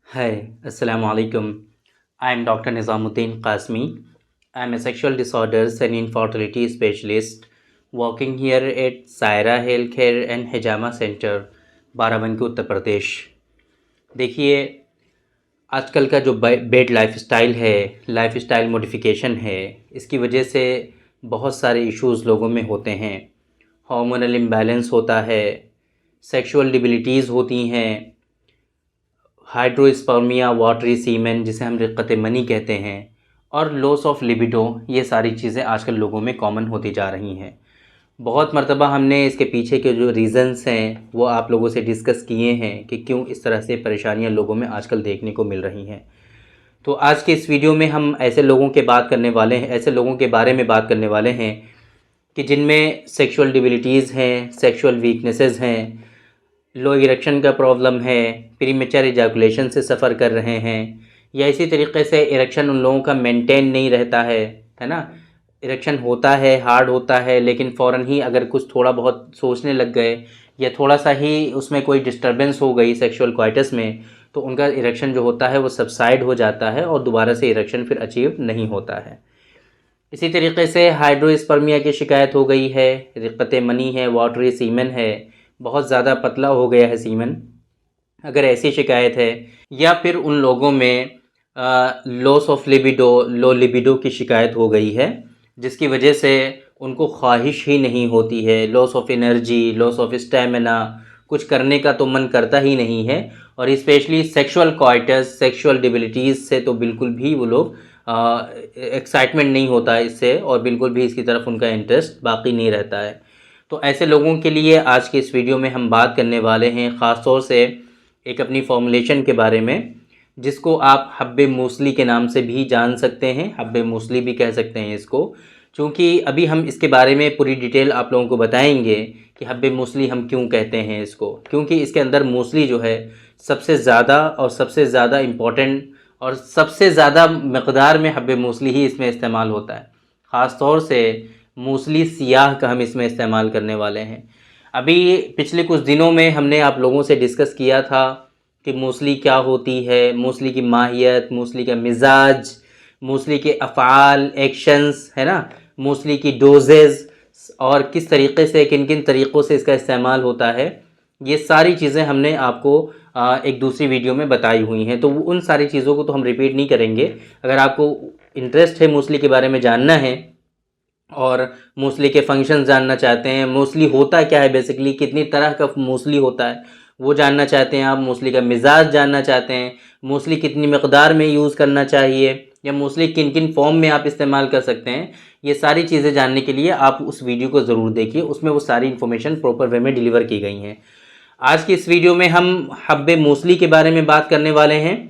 Hi, Assalamu alaikum. I am Dr. Nizamuddin Qasmi. I am a sexual disorders and infertility specialist working here at Saira Healthcare and Hijama Center, Barabanki Uttar Pradesh. देखिए, आजकल का जो bed lifestyle है, lifestyle modification है, इसकी वजह से बहुत सारे इश्यूज़ लोगों में होते हैं। हार्मोनल इम्बैलेंस होता है, सेक्सुअल डिबिलिटीज़ होती हैं, हाइड्रोस्पर्मिया, वाटरी सीमेन जिसे हम रिक्कत मनी कहते हैं, और लॉस ऑफ लिबिडो, ये सारी चीज़ें आजकल लोगों में कॉमन होती जा रही हैं। बहुत मर्तबा हमने इसके पीछे के जो रीज़न्स हैं वो आप लोगों से डिस्कस किए हैं कि क्यों इस तरह से परेशानियां लोगों में आजकल देखने को मिल रही हैं। तो आज के इस वीडियो में हम ऐसे लोगों के ऐसे लोगों के बारे में बात करने वाले हैं कि जिनमें सेक्सुअल डिबिलिटीज़ हैं, सेक्सुअल वीकनेसेस हैं, लो इरेक्शन का प्रॉब्लम है, प्रीमेच्योर इजैकुलेशन से सफ़र कर रहे हैं, या इसी तरीके से इरेक्शन उन लोगों का मेंटेन नहीं रहता है ना। इरेक्शन होता है, हार्ड होता है, लेकिन फ़ौरन ही अगर कुछ थोड़ा बहुत सोचने लग गए या थोड़ा सा ही उसमें कोई डिस्टर्बेंस हो गई सेक्सुअल क्वाइटस में, तो उनका इरेक्शन जो होता है वो सबसाइड हो जाता है और दोबारा से इरेक्शन फिर अचीव नहीं होता है। इसी तरीके से हाइड्रोस्पर्मिया की शिकायत हो गई है, रिक्कत मनी है, वाटरी सीमेन है, बहुत ज़्यादा पतला हो गया है सीमेन, अगर ऐसी शिकायत है, या फिर उन लोगों में loss of libido, low libido की शिकायत हो गई है, जिसकी वजह से उनको ख्वाहिश ही नहीं होती है, loss of energy, loss of stamina, कुछ करने का तो मन करता ही नहीं है, और स्पेशली सेक्सुअल क्वाइटस, सेक्सुअल डिबिलिटीज़ से तो बिल्कुल भी वो लोग एक्साइटमेंट नहीं होता है इससे, और बिल्कुल भी इसकी तरफ उनका इंटरेस्ट बाकी नहीं रहता है। तो ऐसे लोगों के लिए आज के इस वीडियो में हम बात करने वाले हैं ख़ास तौर से एक अपनी फॉर्मुलेशन के बारे में, जिसको आप हब्बे मूसली के नाम से भी जान सकते हैं, हब्बे मूसली भी कह सकते हैं इसको, क्योंकि अभी हम इसके बारे में पूरी डिटेल आप लोगों को बताएंगे कि हब्बे मूसली हम क्यों कहते हैं इसको, क्योंकि इसके अंदर मूसली जो है सबसे ज़्यादा इम्पॉर्टेंट और सबसे ज़्यादा मकदार में हब्बे मूसली ही इसमें इस्तेमाल होता है। ख़ास तौर से मूसली सियाह का हम इसमें इस्तेमाल करने वाले हैं। अभी पिछले कुछ दिनों में हमने आप लोगों से डिस्कस किया था कि मूसली क्या होती है, मूसली की माहियत, मूसली का मिजाज, मूसली के अफ़आल, एक्शंस, है ना, मूसली की डोजेज़, और किस तरीक़े से, किन किन तरीक़ों से इसका इस्तेमाल होता है, ये सारी चीज़ें हमने आपको एक दूसरी वीडियो में बताई हुई हैं। तो उन सारी चीज़ों को तो हम रिपीट नहीं करेंगे। अगर आपको इंटरेस्ट है मूसली के बारे में जानना है और मूसली के फंक्शन जानना चाहते हैं, मूसली होता क्या है बेसिकली, कितनी तरह का मूसली होता है वो जानना चाहते हैं आप, मूसली का मिजाज जानना चाहते हैं, मूसली कितनी मकदार में यूज़ करना चाहिए, या मूसली किन किन फॉर्म में आप इस्तेमाल कर सकते हैं, ये सारी चीज़ें जानने के लिए आप उस वीडियो को ज़रूर देखिए, उसमें वो सारी इन्फॉर्मेशन प्रॉपर वे में डिलीवर की गई हैं। आज की इस वीडियो में हम हब्बे मूसली के बारे में बात करने वाले हैं।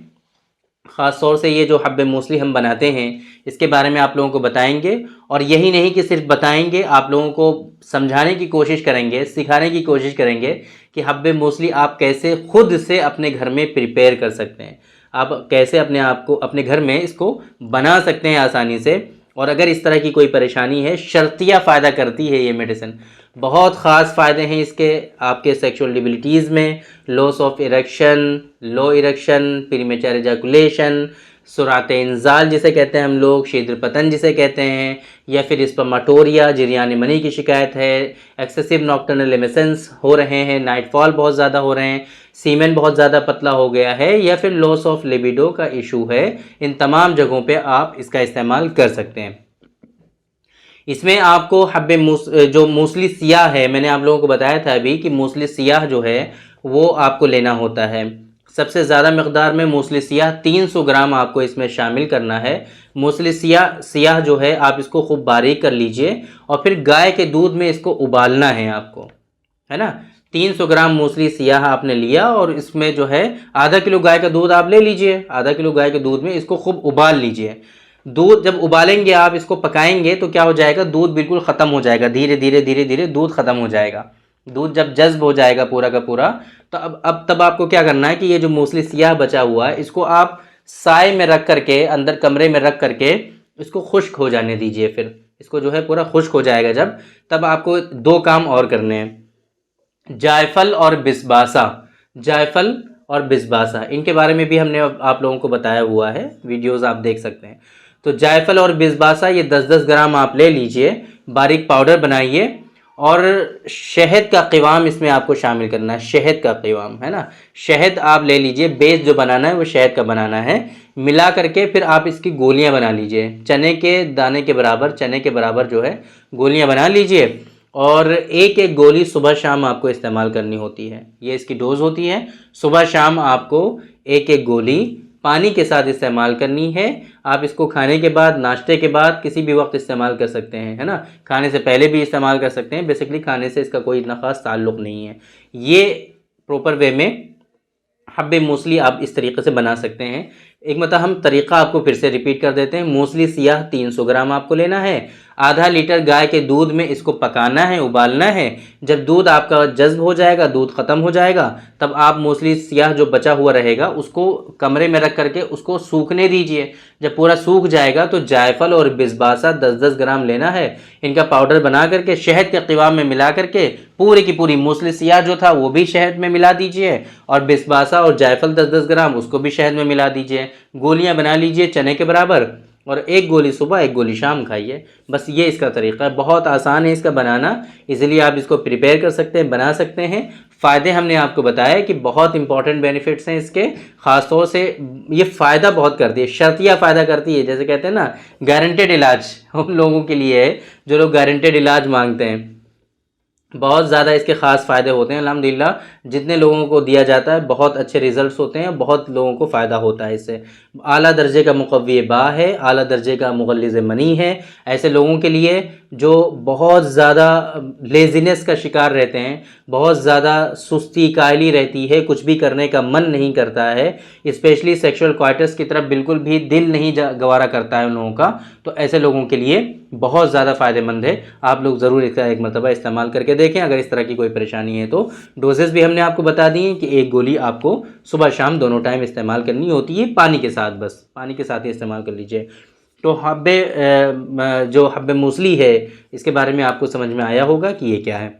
ख़ास तौर से ये जो हब्बे मूसली हम बनाते हैं इसके बारे में आप लोगों को बताएंगे, और यही नहीं कि सिर्फ बताएंगे, आप लोगों को समझाने की कोशिश करेंगे, सिखाने की कोशिश करेंगे कि हब्बे मूसली आप कैसे खुद से अपने घर में प्रिपेयर कर सकते हैं, आप कैसे अपने आप को अपने घर में इसको बना सकते हैं आसानी से। और अगर इस तरह की कोई परेशानी है, शर्तिया फ़ायदा करती है ये मेडिसिन, बहुत ख़ास फ़ायदे हैं इसके आपके सेक्सुअल डिबिलिटीज़ में, loss of erection, low erection, premature ejaculation, सुरात इंजाल जिसे कहते हैं हम लोग, शीघ्र पतन जिसे कहते हैं, या फिर स्पर्मेटोरिया, जिरियान मनी की शिकायत है, एक्सेसिव नॉक्टर्नल एमिशंस हो रहे हैं, नाइटफॉल बहुत ज़्यादा हो रहे हैं, सीमेन बहुत ज़्यादा पतला हो गया है, या फिर लॉस ऑफ लिबिडो का इशू है, इन तमाम जगहों पे आप इसका इस्तेमाल कर सकते हैं। इसमें आपको जो मूसली सियाह है, मैंने आप लोगों को बताया था अभी कि मूसली सियाह जो है वो आपको लेना होता है। सबसे ज़्यादा मकदार में मूसली सियाह 300 ग्राम आपको इसमें शामिल करना है। मूसली सियाह जो है आप इसको खूब बारीक कर लीजिए और फिर गाय के दूध में इसको उबालना है आपको, है ना। 300 ग्राम मूसली सियाह आपने लिया और इसमें जो है आधा किलो गाय का दूध आप ले लीजिए, आधा किलो गाय के दूध में इसको खूब उबाल लीजिए। दूध जब उबालेंगे आप, इसको पकाएंगे तो क्या हो जाएगा, दूध बिल्कुल ख़त्म हो जाएगा, धीरे धीरे धीरे धीरे दूध ख़त्म हो जाएगा। दूध जब जज्ब हो जाएगा पूरा का पूरा, तो अब तब आपको क्या करना है कि ये जो मूसली सियाह बचा हुआ है इसको आप साए में रख करके, अंदर कमरे में रख करके इसको खुश्क हो जाने दीजिए। फिर इसको जो है पूरा खुश्क हो जाएगा जब, तब आपको दो काम और करने हैं, जायफल और बिस्बासा, जायफल और बिस्बासा, इनके बारे में भी हमने आप लोगों को बताया हुआ है, वीडियोस आप देख सकते हैं। तो जायफल और बिस्बासा ये 10-10 ग्राम आप ले लीजिए, बारीक पाउडर बनाइए, और शहद का क़िवाम इसमें आपको शामिल करना है, शहद का क़िवाम है ना, शहद आप ले लीजिए, बेस जो बनाना है वो शहद का बनाना है। मिला करके फिर आप इसकी गोलियां बना लीजिए, चने के दाने के बराबर, चने के बराबर जो है गोलियां बना लीजिए, और एक एक गोली सुबह शाम आपको इस्तेमाल करनी होती है। ये इसकी डोज होती है, सुबह शाम आपको एक एक गोली पानी के साथ इस्तेमाल करनी है। आप इसको खाने के बाद, नाश्ते के बाद, किसी भी वक्त इस्तेमाल कर सकते हैं, है ना, खाने से पहले भी इस्तेमाल कर सकते हैं। बेसिकली खाने से इसका कोई इतना ख़ास ताल्लुक़ नहीं है। ये प्रॉपर वे में हब्बे मूसली आप इस तरीके से बना सकते हैं। एक मतलब हम तरीक़ा आपको फिर से रिपीट कर देते हैं। मूसली सियाह 300 ग्राम आपको लेना है, आधा लीटर गाय के दूध में इसको पकाना है, उबालना है। जब दूध आपका जज्ब हो जाएगा, दूध ख़त्म हो जाएगा, तब आप मूसली सियाह जो बचा हुआ रहेगा उसको कमरे में रख करके उसको सूखने दीजिए। जब पूरा सूख जाएगा तो जायफल और बिस्बासा 10-10 ग्राम लेना है, इनका पाउडर बना करके शहद के क़िवाम में मिला करके पूरी की पूरी मूसली सियाह जो था वो भी शहद में मिला दीजिए, और बिस्बासा और जायफल 10-10 ग्राम उसको भी शहद में मिला दीजिए। गोलियां बना लीजिए चने के बराबर, और एक गोली सुबह एक गोली शाम खाइए। बस ये इसका तरीका है, बहुत आसान है इसका बनाना, इसलिए आप इसको प्रिपेयर कर सकते हैं, बना सकते हैं। फ़ायदे हमने आपको बताया कि बहुत इंपॉर्टेंट बेनिफिट्स हैं इसके, ख़ासतौर से ये फ़ायदा बहुत करती है, शर्तिया फ़ायदा करती है। जैसे कहते हैं ना, गारंटेड इलाज उन लोगों के लिए है जो लोग गारंटेड इलाज मांगते हैं। बहुत ज़्यादा इसके ख़ास फ़ायदे होते हैं। अल्हम्दुलिल्लाह जितने लोगों को दिया जाता है बहुत अच्छे रिज़ल्ट्स होते हैं, बहुत लोगों को फ़ायदा होता है इससे। आला दर्जे का मुक़व्वी बा है, आला दर्जे का मुग़ल्लिज़ मनी है। ऐसे लोगों के लिए जो बहुत ज़्यादा लेज़ीनेस का शिकार रहते हैं, बहुत ज़्यादा सुस्ती कायली रहती है, कुछ भी करने का मन नहीं करता है, स्पेशली सेक्सुअल क्वार्टर्स की तरफ बिल्कुल भी दिल नहीं गवारा करता है उन लोगों का, तो ऐसे लोगों के लिए बहुत ज़्यादा फ़ायदेमंद है। आप लोग ज़रूर इसका एक मरतबा इस्तेमाल करके देखें। अगर इस तरह की कोई परेशानी है तो डोजेस भी हमने आपको बता दी हैं कि एक गोली आपको सुबह शाम दोनों टाइम इस्तेमाल करनी होती है, पानी के साथ, बस पानी के साथ ही इस्तेमाल कर लीजिए। तो जो हब्बे मूसली है इसके बारे में आपको समझ में आया होगा कि ये क्या है।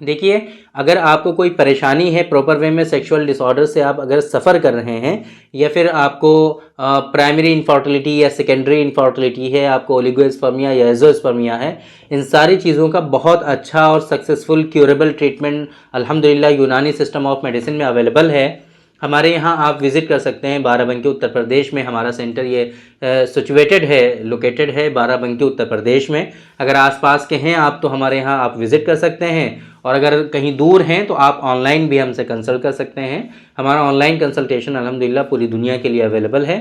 देखिए, अगर आपको कोई परेशानी है प्रॉपर वे में, सेक्सुअल डिसऑर्डर से आप अगर सफ़र कर रहे हैं, या फिर आपको प्राइमरी इनफर्टिलिटी या सेकेंडरी इनफर्टिलिटी है, आपको ओलिगोस्पर्मिया या एज़ोस्पर्मिया है, इन सारी चीज़ों का बहुत अच्छा और सक्सेसफुल क्यूरेबल ट्रीटमेंट अल्हम्दुलिल्लाह यूनानी सिस्टम ऑफ मेडिसिन में अवेलेबल है। हमारे यहाँ आप विज़िट कर सकते हैं। बाराबंकी उत्तर प्रदेश में हमारा सेंटर ये सिचुएटेड है, लोकेटेड है बाराबंकी उत्तर प्रदेश में। अगर आसपास के हैं आप तो हमारे यहाँ आप विज़िट कर सकते हैं, और अगर कहीं दूर हैं तो आप ऑनलाइन भी हमसे कंसल्ट कर सकते हैं। हमारा ऑनलाइन कंसल्टेशन अल्हम्दुलिल्लाह पूरी दुनिया के लिए अवेलेबल है।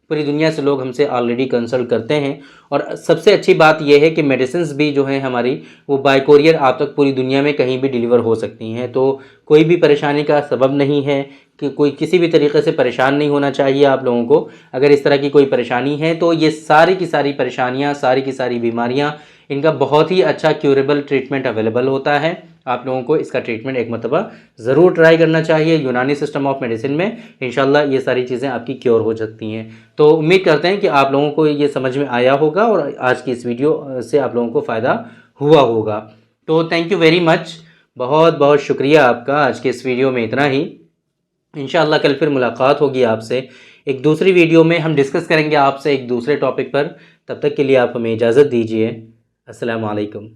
पूरी दुनिया से लोग हमसे ऑलरेडी कंसल्ट करते हैं, और सबसे अच्छी बात यह है कि मेडिसिन्स भी जो हैं हमारी वो बाय कोरियर आप तक पूरी दुनिया में कहीं भी डिलीवर हो सकती हैं। तो कोई भी परेशानी का सबब नहीं है कि कोई किसी भी तरीके से परेशान नहीं होना चाहिए आप लोगों को। अगर इस तरह की कोई परेशानी है तो ये सारी की सारी परेशानियाँ, सारी की सारी बीमारियाँ, इनका बहुत ही अच्छा क्यूरेबल ट्रीटमेंट अवेलेबल होता है। आप लोगों को इसका ट्रीटमेंट एक मरतबा ज़रूर ट्राई करना चाहिए यूनानी सिस्टम ऑफ मेडिसिन में। इंशाल्लाह ये सारी चीज़ें आपकी क्योर हो सकती हैं। तो उम्मीद करते हैं कि आप लोगों को ये समझ में आया होगा, और आज की इस वीडियो से आप लोगों को फ़ायदा हुआ होगा। तो थैंक यू वेरी मच, बहुत बहुत शुक्रिया आपका। आज के इस वीडियो में इतना ही। इंशाअल्लाह कल फिर मुलाकात होगी आपसे एक दूसरी वीडियो में। हम डिस्कस करेंगे आपसे एक दूसरे टॉपिक पर। तब तक के लिए आप हमें इजाज़त दीजिए। अस्सलामु अलैकुम।